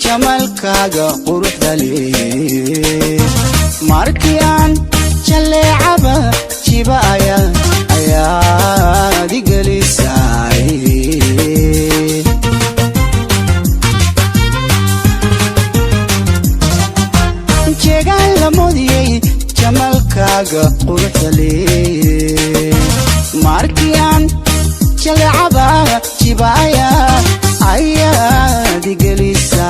jamalkaaga quruxda leh markiyan jaleecaba jibaaya ayaa digelisay jeegan la moodiyay jamalkaaga quruxda leh markiyan jaleecaba jibaaya ayaa digelisay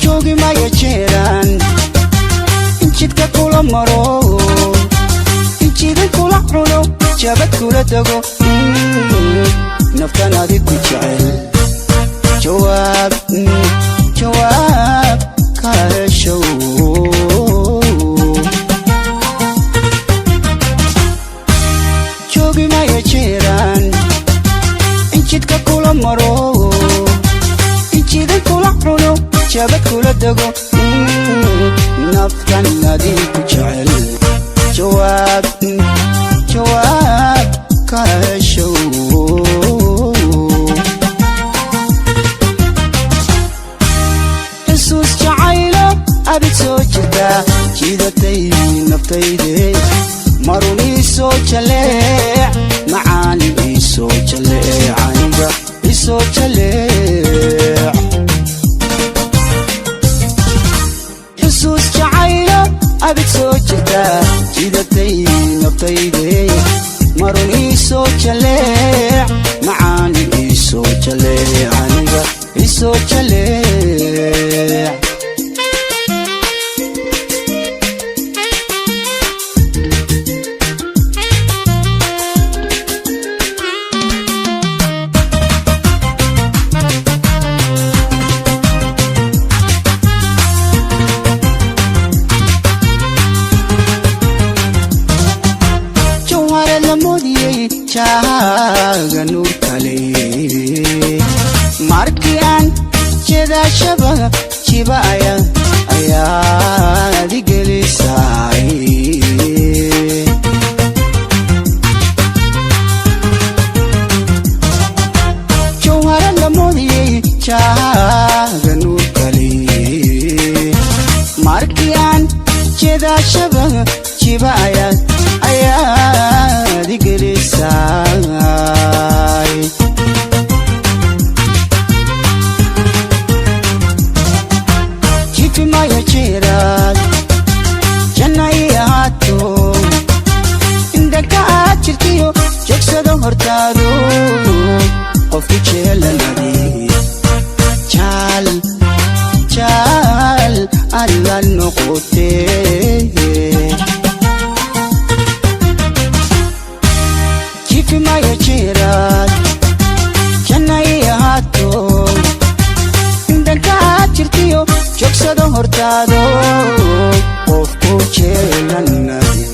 joogi maya jeeran injidka kula maro injida kula cuno jabad kula dago naftan adigu jecel jawaab ka heshow injidka kula maro injida kula cuno jabad kula dago naftan adigu jecel jawaab ka heshow xusuus jacaylo abid soo jirta jiidatay naftayde marun isoo jaleec macaan isoo jaleec aniga isoo jaleec xusuus jacaylo abid soo jirta jiidatay naftayde marun isoo jaleec macaan isoo jaleec aniga isoo jaleec jaaga nuur kale markiyan jeda shaba jibaaya ayaa digelisay jawhara la moodiyay jaaga nuur kale markiyan jeda shaba jibaaya ayaa digelisay jifi maya jeeraad janna ii ahaato indhaka aad jirtiyo jogsado hortaado qofki jeelanadi jaal alla noqotee maya jeeraad janna ii ahaato indhanka aad jirtiyo jogsado hortaado qofku jeelanadi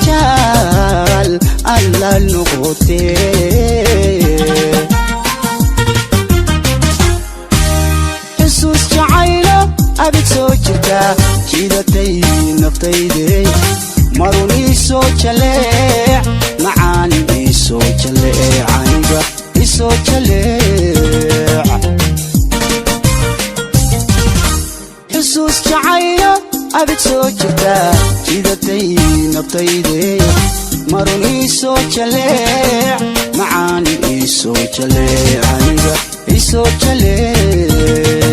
jaal alla noqotee xusuus jacaylo abid soo jirta jiidatay naftayde marun isoo jaleec macaan isoo jaleec aniga isoo jaleec xusuus jacaylo abid soo jirta jiidatay naftayde marun isoo jaleec macaan isoo jaleec aniga isoo jaleec